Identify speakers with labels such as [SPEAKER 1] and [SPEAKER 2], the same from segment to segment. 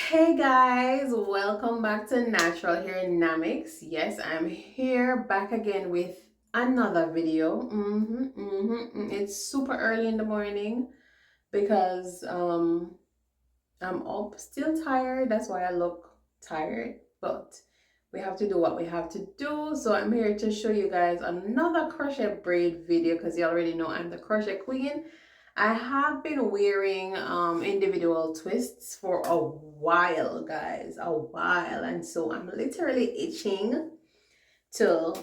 [SPEAKER 1] Hey guys, welcome back to Natural Hair Dynamics. Yes, I'm here back again with another video. It's super early in the morning because I'm up, still tired. That's why I look tired, but we have to do what we have to do. So I'm here to show you guys another crochet braid video because you already know I'm the crochet queen. I have been wearing individual twists for a while, guys, a while, and so I'm literally itching to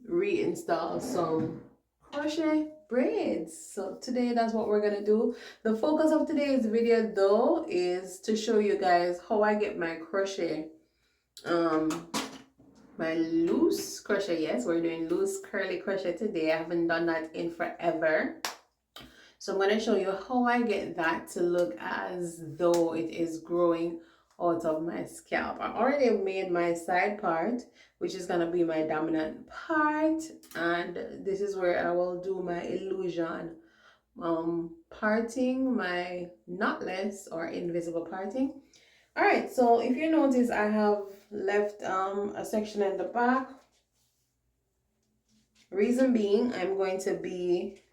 [SPEAKER 1] reinstall some crochet braids. So today that's what we're gonna do. The focus of today's video though is to show you guys how I get my crochet my loose crochet. Yes, we're doing loose curly crochet today. I haven't done that in forever. So I'm going to show you how I get that to look as though it is growing out of my scalp. I already made my side part, which is going to be my dominant part, and this is where I will do my illusion parting, my knotless or invisible parting. All right, so if you notice, I have left a section in the back. Reason being, I'm going to be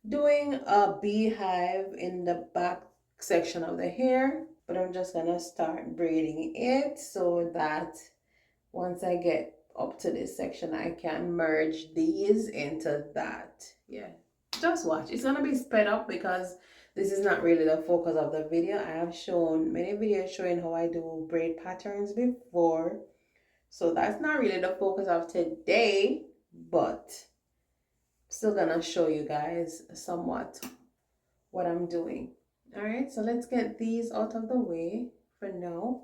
[SPEAKER 1] doing a beehive in the back section of the hair, but I'm just gonna start braiding it so that once I get up to this section I can merge these into that. Yeah, just watch. It's gonna be sped up because this is not really the focus of the video. I have shown many videos showing how I do braid patterns before, so that's not really the focus of today, but still gonna show you guys somewhat what I'm doing. All right, so let's get these out of the way for now.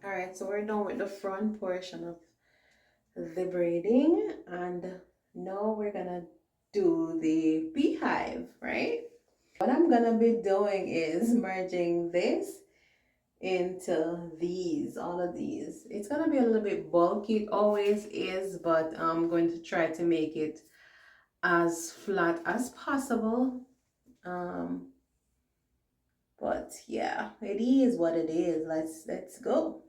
[SPEAKER 1] All right, so we're done with the front portion of the braiding, and now we're gonna do the beehive, right? What I'm gonna be doing is merging this into these, all of these. It's gonna be a little bit bulky, it always is, but I'm going to try to make it as flat as possible. But yeah, it is what it is. Let's go.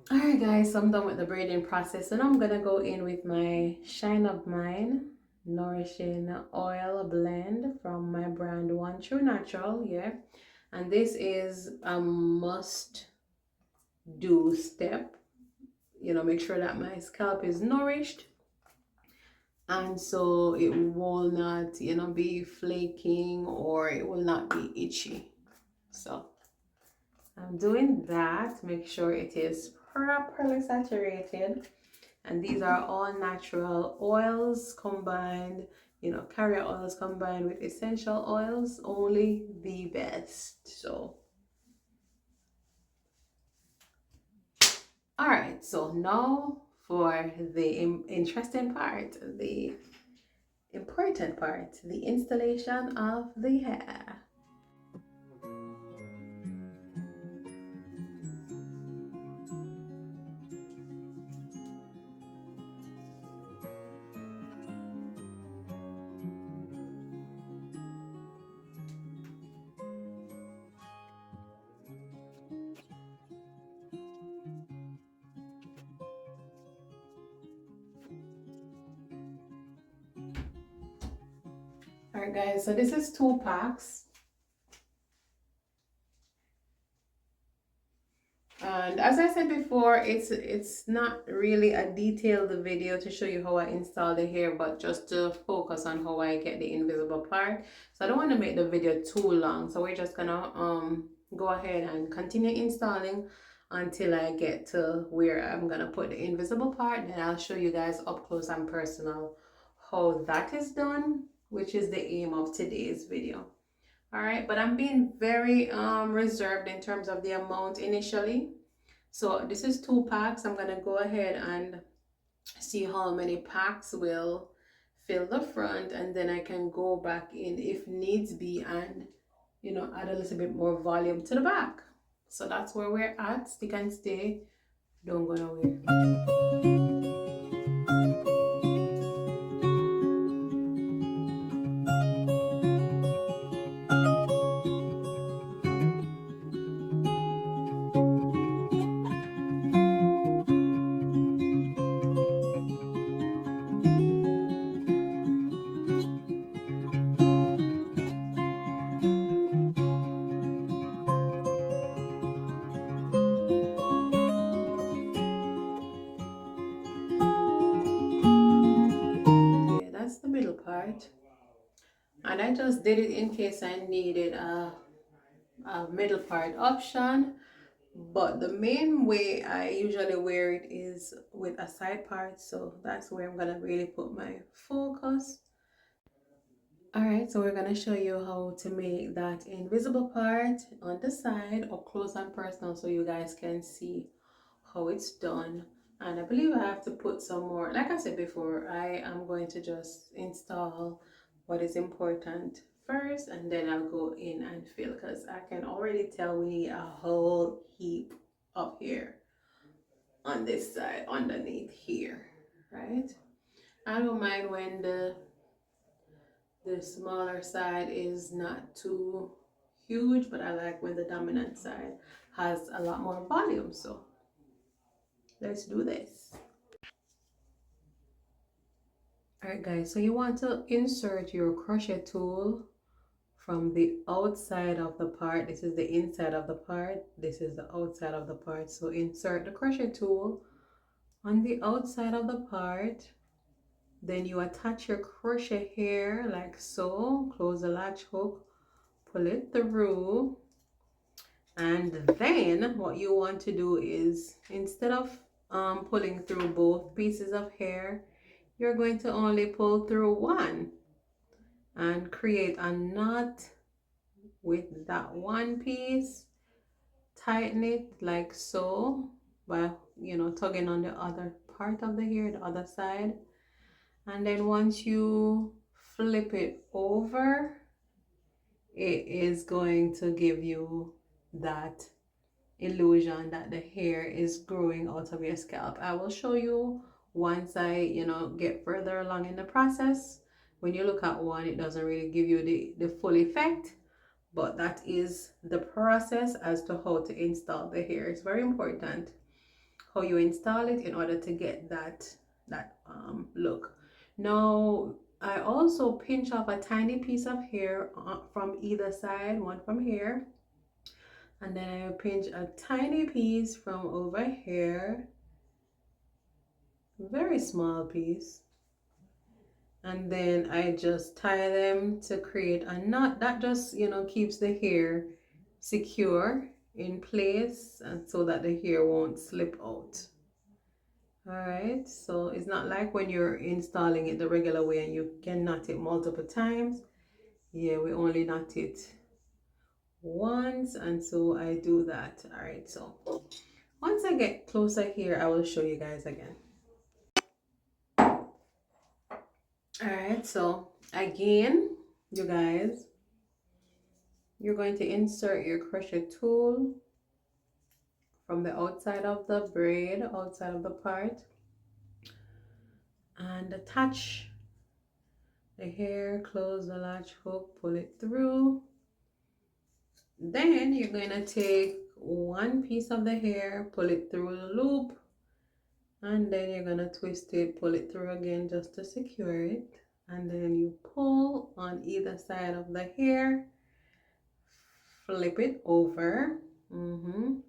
[SPEAKER 1] Alright guys, so I'm done with the braiding process and I'm gonna go in with my Shine of Mine Nourishing Oil Blend from my brand One True Natural, yeah. And this is a must do step. You know, make sure that my scalp is nourished and so it will not, you know, be flaking or it will not be itchy. So I'm doing that. Make sure it is properly saturated, and these are all natural oils combined, you know, carrier oils combined with essential oils, only the best. So all right, so now for the interesting part, the important part, the installation of the hair. Alright guys, so this is 2 packs. And as I said before, it's not really a detailed video to show you how I install the hair, but just to focus on how I get the invisible part. So I don't want to make the video too long, so we're just gonna go ahead and continue installing until I get to where I'm gonna put the invisible part. Then I'll show you guys up close and personal how that is done, which is the aim of today's video. All right, but I'm being very reserved in terms of the amount initially. So this is 2 packs. I'm gonna go ahead and see how many packs will fill the front, and then I can go back in if needs be and, you know, add a little bit more volume to the back. So that's where we're at. Stick and stay, don't go nowhere. That's the middle part, and I just did it in case I needed a middle part option, but the main way I usually wear it is with a side part, so that's where I'm gonna really put my focus. All right, so we're gonna show you how to make that invisible part on the side up close and personal so you guys can see how it's done. And I believe I have to put some more, like I said before, I am going to just install what is important first, and then I'll go in and fill, because I can already tell we need a whole heap up here on this side underneath here, right? I don't mind when the smaller side is not too huge, but I like when the dominant side has a lot more volume. So let's do this. All right guys, so you want to insert your crochet tool from the outside of the part. This is the inside of the part, this is the outside of the part. So insert the crochet tool on the outside of the part, then you attach your crochet hair like so, close the latch hook, pull it through, and then what you want to do is, instead of pulling through both pieces of hair, you're going to only pull through one and create a knot with that one piece. Tighten it like so by, you know, tugging on the other part of the hair, the other side. And then once you flip it over, it is going to give you that illusion that the hair is growing out of your scalp. I will show you once I, you know, get further along in the process. When you look at one, it doesn't really give you the full effect, but that is the process as to how to install the hair. It's very important how you install it in order to get that look. Now I also pinch off a tiny piece of hair from either side, one from here, and then I pinch a tiny piece from over here, very small piece, and then I just tie them to create a knot that just, you know, keeps the hair secure in place, and so that the hair won't slip out. All right, so it's not like when you're installing it the regular way and you can knot it multiple times. Yeah, we only knot it once, and so I do that. All right, so once I get closer here, I will show you guys again. All right, so again, you guys, you're going to insert your crochet tool from the outside of the braid, outside of the part, and attach the hair, close the latch hook, pull it through. Then you're going to take one piece of the hair, pull it through the loop, and then you're going to twist it, pull it through again just to secure it. and then you pull on either side of the hair, flip it over, and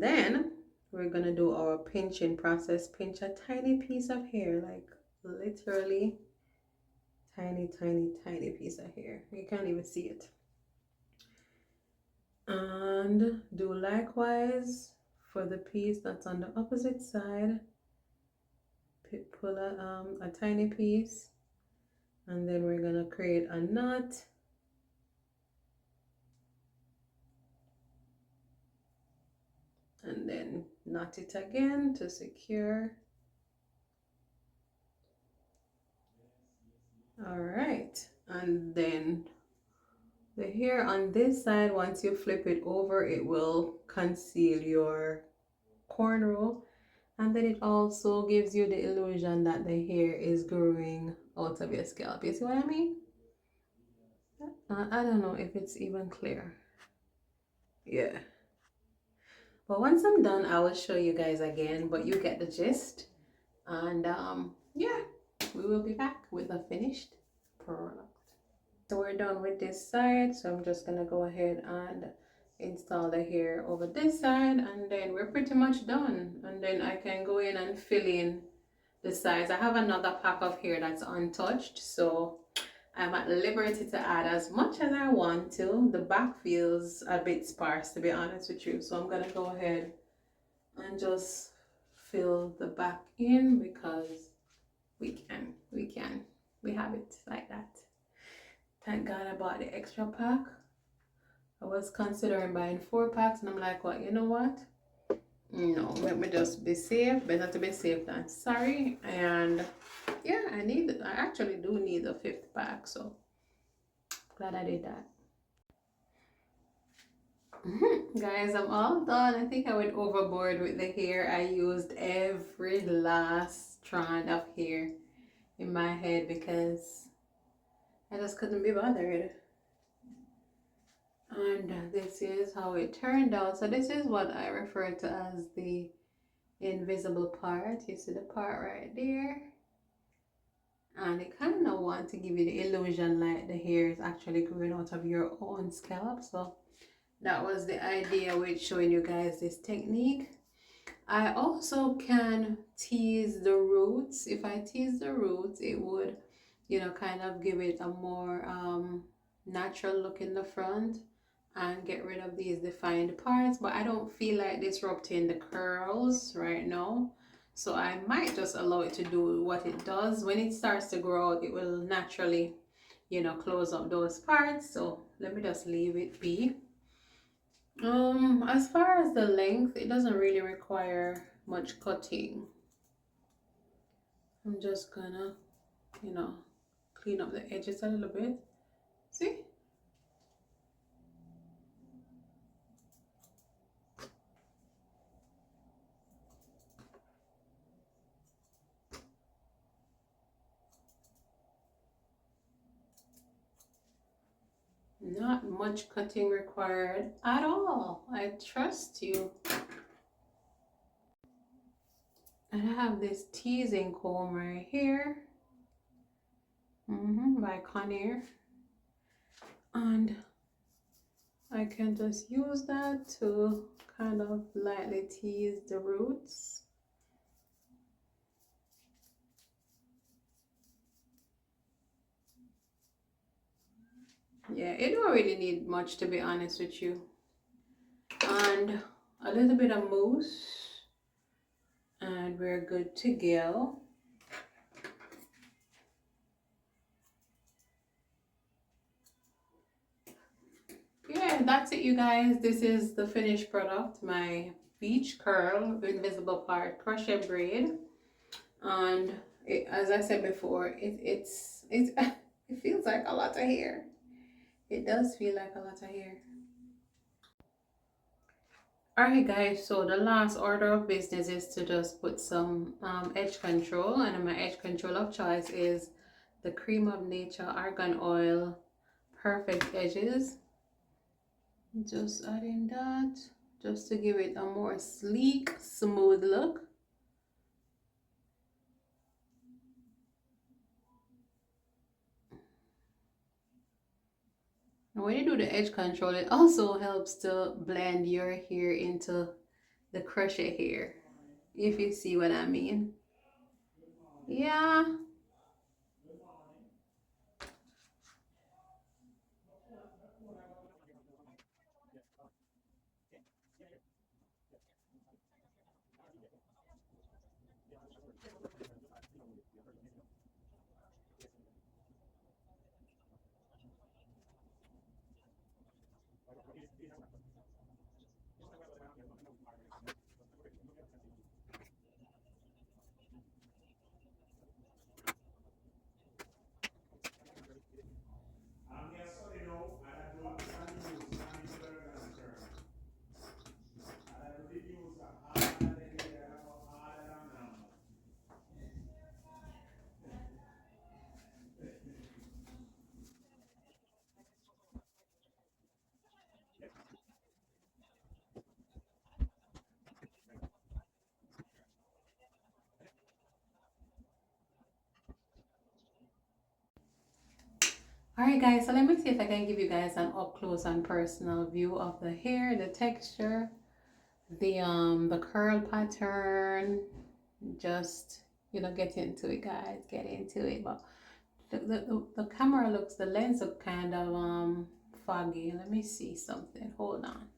[SPEAKER 1] then we're gonna do our pinching process. Pinch a tiny piece of hair, like literally tiny piece of hair. You can't even see it. And do likewise for the piece that's on the opposite side. Pull a tiny piece, and then we're gonna create a knot. And then knot it again to secure. All right, and then the hair on this side, once you flip it over, it will conceal your cornrow, and then it also gives you the illusion that the hair is growing out of your scalp. You see what I mean? I don't know if it's even clear. Yeah. But once I'm done, I will show you guys again, but you get the gist. And yeah, we will be back with a finished product. So we're done with this side, so I'm just gonna go ahead and install the hair over this side, and then we're pretty much done. And then I can go in and fill in the sides. I have another pack of hair that's untouched, so I'm at liberty to add as much as I want to. The back feels a bit sparse, to be honest with you, so I'm gonna go ahead and just fill the back in because we have it like that. Thank God I bought the extra pack. I was considering buying 4 packs, and I'm like, well, you know what, no, let me just be safe. Better to be safe than sorry. And yeah, I actually do need a 5th pack, so glad I did that. Guys, I'm all done. I think I went overboard with the hair. I used every last strand of hair in my head because I just couldn't be bothered. And this is how it turned out. So this is what I refer to as the invisible part. You see the part right there, and it kind of want to give you the illusion like the hair is actually growing out of your own scalp. So that was the idea with showing you guys this technique. I also can tease the roots. If I tease the roots, it would, you know, kind of give it a more natural look in the front and get rid of these defined parts. But I don't feel like disrupting the curls right now, so I might just allow it to do what it does. When it starts to grow out, it will naturally, you know, close up those parts. So let me just leave it be. As far as the length, it doesn't really require much cutting. I'm just gonna, you know, clean up the edges a little bit. See? Not much cutting required at all. I trust you. And I have this teasing comb right here, by Conair, and I can just use that to kind of lightly tease the roots. Yeah, it don't really need much, to be honest with you. And a little bit of mousse, and we're good to go. Yeah, that's it, you guys. This is the finished product, my beach curl invisible part crochet braid. And as I said before, it's it feels like a lot of hair. It does feel like a lot of hair. Alright guys, so the last order of business is to just put some edge control, and my edge control of choice is the Cream of Nature Argan Oil Perfect Edges. Just adding that just to give it a more sleek, smooth look. when you do the edge control, it also helps to blend your hair into the crochet hair, if you see what I mean. Yeah. Alright guys, so let me see if I can give you guys an up close and personal view of the hair, the texture, the curl pattern. Just, you know, get into it guys, get into it. But the camera looks, the lens look kind of foggy. Let me see something, hold on.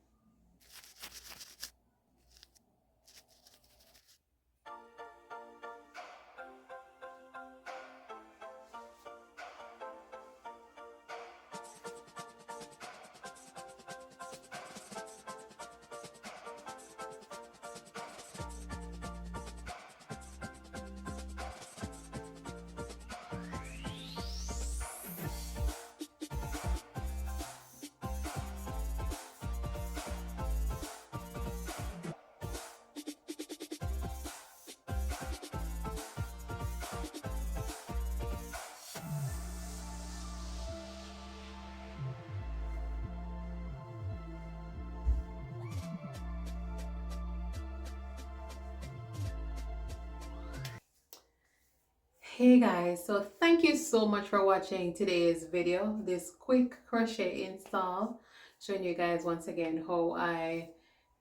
[SPEAKER 1] Hey guys, so thank you so much for watching today's video, this quick crochet install, showing you guys once again how I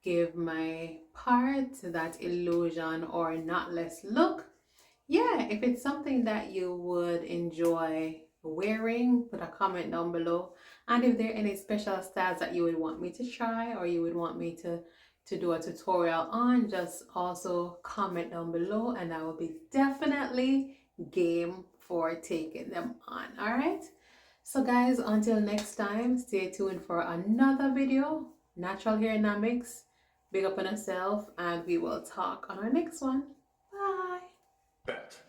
[SPEAKER 1] give my part that illusion or knotless look. Yeah, if it's something that you would enjoy wearing, put a comment down below. And if there are any special styles that you would want me to try or you would want me to do a tutorial on, just also comment down below and I will be definitely game for taking them on. All right. So guys, until next time, stay tuned for another video. Natural Hair Dynamics. Big up on yourself and we will talk on our next one. Bye. Bet.